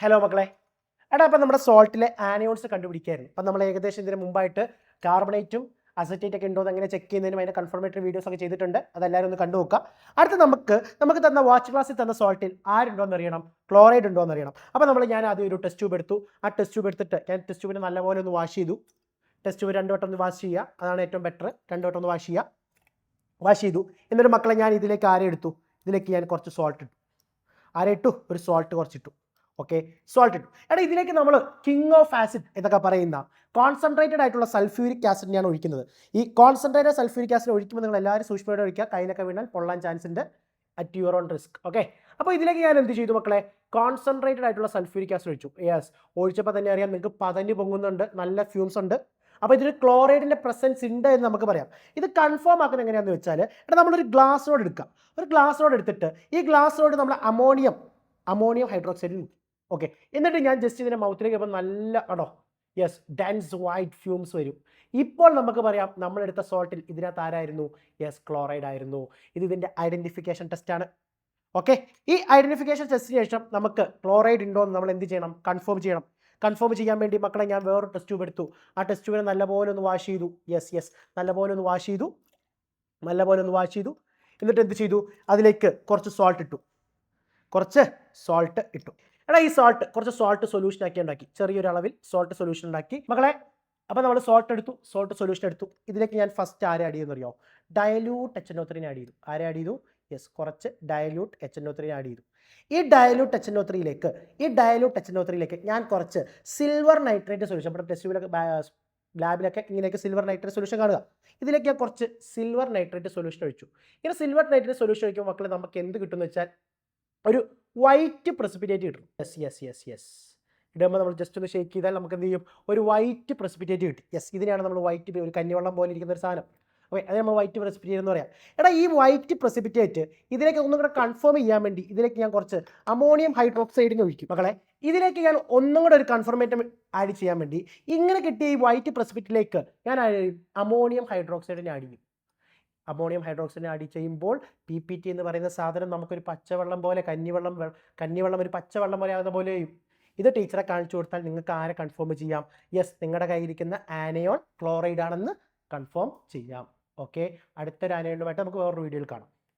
Hello മക്കളെ. എടാ അപ്പം നമ്മുടെ സോൾട്ടിലെ ആനയോൺസ് കണ്ടുപിടിക്കായിരുന്നു. അപ്പം നമ്മൾ ഏകദേശം ഇതിന് മുമ്പായിട്ട് കാർബണേറ്റും അസറ്റേറ്റ് ഒക്കെ ഉണ്ടോ എന്ന് അങ്ങനെ ചെക്ക് ചെയ്യുന്നതിനും അതിൻ്റെ കൺഫർമേറ്ററി വീഡിയോസ് ഒക്കെ ചെയ്തിട്ടുണ്ട്. അതെല്ലാവരും ഒന്ന് കണ്ടു നോക്കുക. അടുത്ത് നമുക്ക് തന്ന വാച്ച് ക്ലാസ്സിൽ തന്ന സോൾട്ടിൽ ആരുണ്ടോ എന്ന് അറിയണം, ക്ലോറൈഡ് ഉണ്ടോ എന്ന് അറിയണം. അപ്പോൾ ഞാൻ ആദ്യം ഒരു ടെസ്റ്റ് ട്യൂബ് എടുത്തു. ആ ടെസ്റ്റ് ട്യൂബ് എടുത്തിട്ട് ഞാൻ ടെസ്റ്റ് ട്യൂബിനെ നല്ലപോലെ ഒന്ന് വാഷ് ചെയ്തു. ടെസ്റ്റ് ട്യൂബ് 2 വട്ടം ഒന്ന് വാഷ് ചെയ്യുക, അതാണ് ഏറ്റവും ബെറ്റർ. 2 വട്ടം ഒന്ന് വാഷ് ചെയ്തു. എന്നിട്ട് മക്കളെ ഞാൻ ഇതിലേക്ക് ഇതിലേക്ക് ഞാൻ കുറച്ച് സോൾട്ട് ഇട്ടു. ഇട്ടു? ഒരു സോൾട്ട് കുറച്ചിട്ടു. ഓക്കെ, സോൾട്ട് ഇട്ടു. എടാ ഇതിലേക്ക് നമ്മൾ കിങ് ഓഫ് ആസിഡ് എന്നൊക്കെ പറയുന്ന കോൺസെൻട്രേറ്റഡ് ആയിട്ടുള്ള സൾഫ്യൂരിക് ആസിഡിനെയാണ് ഒഴിക്കുന്നത്. ഈ കോൺസെൻട്രേറ്റഡ് സൾഫ്യൂരിക് ആസിഡ് ഒഴിക്കുമ്പോൾ നിങ്ങൾ എല്ലാവരും സൂക്ഷ്മയോടെ ഒഴിക്കുക. കയ്യിലൊക്കെ വീണാൽ പൊള്ളാൻ ചാൻസ് ഉണ്ട്, at your own risk. Okay, അപ്പോൾ ഇതിലേക്ക് ഞാൻ എന്ത് ചെയ്തു മക്കളെ, കോൺസെൻട്രേറ്റഡ് ആയിട്ടുള്ള സൾഫ്യൂരിക് ആസിഡ് ഒഴിച്ചു. യെസ്, ഒഴിച്ചപ്പോൾ തന്നെ അറിയാം നിങ്ങൾക്ക് പതഞ്ഞ് പൊങ്ങുന്നുണ്ട്, നല്ല ഫ്യൂംസ് ഉണ്ട്. അപ്പോൾ ഇതിൽ ക്ലോറൈഡിൻ്റെ പ്രസൻസ് ഉണ്ട് എന്ന് നമുക്ക് പറയാം. ഇത് കൺഫേം ആക്കുന്നത് എങ്ങനെയാണെന്ന് വെച്ചാൽ, എടാ നമ്മളൊരു ഗ്ലാസ് റോഡ് എടുക്കുക. ഒരു ഗ്ലാസ് റോഡ് എടുത്തിട്ട് ഈ ഗ്ലാസ് റോഡ് നമ്മൾ അമോണിയം ഹൈഡ്രോക്സൈഡിൽ. ഓക്കെ, എന്നിട്ട് ഞാൻ ജസ്റ്റ് ഇതിൻ്റെ മൗത്തിലേക്ക് പോകുമ്പോൾ നല്ല യെസ് ഡെൻസ് വൈറ്റ് ഫ്യൂംസ് വരും. ഇപ്പോൾ നമുക്ക് പറയാം നമ്മളെടുത്ത സോൾട്ടിൽ ഇതിനകത്ത് ആരായിരുന്നു? യെസ്, ക്ലോറൈഡ് ആയിരുന്നു. ഇതിൻ്റെ ഐഡൻറ്റിഫിക്കേഷൻ ടെസ്റ്റാണ്. ഓക്കെ, ഈ ഐഡൻറ്റിഫിക്കേഷൻ ടെസ്റ്റിന് ശേഷം നമുക്ക് ക്ലോറൈഡ് ഉണ്ടോ എന്ന് നമ്മൾ എന്ത് ചെയ്യണം? കൺഫേം ചെയ്യണം. കൺഫേം ചെയ്യാൻ വേണ്ടി മക്കളെ ഞാൻ വേറൊരു ടെസ്റ്റ് ട്യൂബ് എടുത്തു. ആ ടെസ്റ്റ് ട്യൂബിനെ നല്ലപോലെ ഒന്ന് വാഷ് ചെയ്തു. യെസ്, നല്ലപോലെ ഒന്ന് വാഷ് ചെയ്തു. എന്നിട്ട് എന്ത് ചെയ്തു? അതിലേക്ക് കുറച്ച് സോൾട്ട് ഇട്ടു. എടാ ഈ കുറച്ച് സോൾട്ട് സൊല്യൂഷൻ ഉണ്ടാക്കി. ചെറിയൊരു അളവിൽ സോൾട്ട് സൊല്യൂഷൻ ഉണ്ടാക്കി മക്കളെ. അപ്പോൾ നമ്മൾ സോൾട്ട് സൊല്യൂഷൻ എടുത്തു. ഇതിലേക്ക് ഞാൻ ഫസ്റ്റ് ആരെ ആഡ് ചെയ്യുമെന്ന് അറിയോ? ഡയലൂട്ട് HNO3 ആഡ് ചെയ്തു. ആരെ ആഡ് ചെയ്തു? യെസ്, കുറച്ച് ഡയലൂട്ട് HNO3 ആഡ് ചെയ്തു. ഈ ഡയലൂട്ട് HNO3യിലേക്ക് ഞാൻ കുറച്ച് സിൽവർ നൈട്രേറ്റ് സൊല്യൂഷൻ, നമ്മുടെ ടെസ്റ്റ് ലാബിലൊക്കെ ഇങ്ങനെയൊക്കെ സിൽവർ നൈട്രേറ്റ് സൊല്യൂഷൻ കാണുക. ഇതിലേക്ക് ഞാൻ കുറച്ച് സിൽവർ നൈട്രേറ്റ് സൊല്യൂഷൻ ഒഴിച്ചു. ഇങ്ങനെ സിൽവർ നൈട്രേറ്റ് സൊല്യൂഷൻ ഒഴിക്കുമ്പോൾ മക്കളെ നമുക്ക് എന്ത് കിട്ടുമെന്ന് വെച്ചാൽ ഒരു വൈറ്റ് പ്രസിപ്പിറ്റേറ്റ് കിട്ടും. യെസ് ഇടുമ്പോൾ നമ്മൾ ജസ്റ്റ് ഒന്ന് ഷേക്ക് ചെയ്താൽ നമുക്ക് എന്ത് ചെയ്യും? ഒരു വൈറ്റ് പ്രസിപ്പിറ്റേറ്റ് കിട്ടും. യെസ്, ഇതിനെയാണ് നമ്മൾ വൈറ്റ്, ഒരു കഞ്ഞിവെള്ളം പോലെ ഇരിക്കുന്ന ഒരു സാധനം. ഓക്കെ, അത് നമ്മൾ വൈറ്റ് പ്രസിപ്പിറ്റേറ്റ് എന്ന് പറയാം. എടാ ഈ വൈറ്റ് പ്രസിപ്പിറ്റേറ്റ് ഇതിലേക്ക് ഒന്നും കൂടെ കൺഫേം ചെയ്യാൻ വേണ്ടി ഇതിലേക്ക് ഞാൻ കുറച്ച് അമോണിയം ഹൈഡ്രോക്സൈഡിനെ ഒഴിക്കും മക്കളെ. ഇതിലേക്ക് ഞാൻ ഒന്നും കൂടെ ഒരു കൺഫർമേറ്റം ആഡ് ചെയ്യാൻ വേണ്ടി ഇങ്ങനെ കിട്ടിയ ഈ വൈറ്റ് പ്രസിപ്പിറ്റേറ്റിലേക്ക് ഞാൻ അമോണിയം ഹൈഡ്രോക്സൈഡിനെ ആഡ് ചെയ്യും. അമോണിയം ഹൈഡ്രോക്സൈഡിനെ ആഡ് ചെയ്യുമ്പോൾ PPT എന്ന് പറയുന്ന സാധനം നമുക്കൊരു പച്ചവെള്ളം പോലെ, കന്നിവെള്ളം ഒരു പച്ചവെള്ളം പോലെ ആകുന്ന പോലെ ചെയ്യും. ഇത് ടീച്ചറെ കാണിച്ചു കൊടുത്താൽ നിങ്ങൾക്ക് ആരെ കൺഫേം ചെയ്യാം? യെസ്, നിങ്ങളുടെ കയ്യിലിരിക്കുന്ന ആനയോൺ ക്ലോറൈഡ് ആണെന്ന് കൺഫേം ചെയ്യാം. ഓക്കെ, അടുത്തൊരു ആനയോണുമായിട്ട് നമുക്ക് വേറൊരു വീഡിയോയിൽ കാണാം.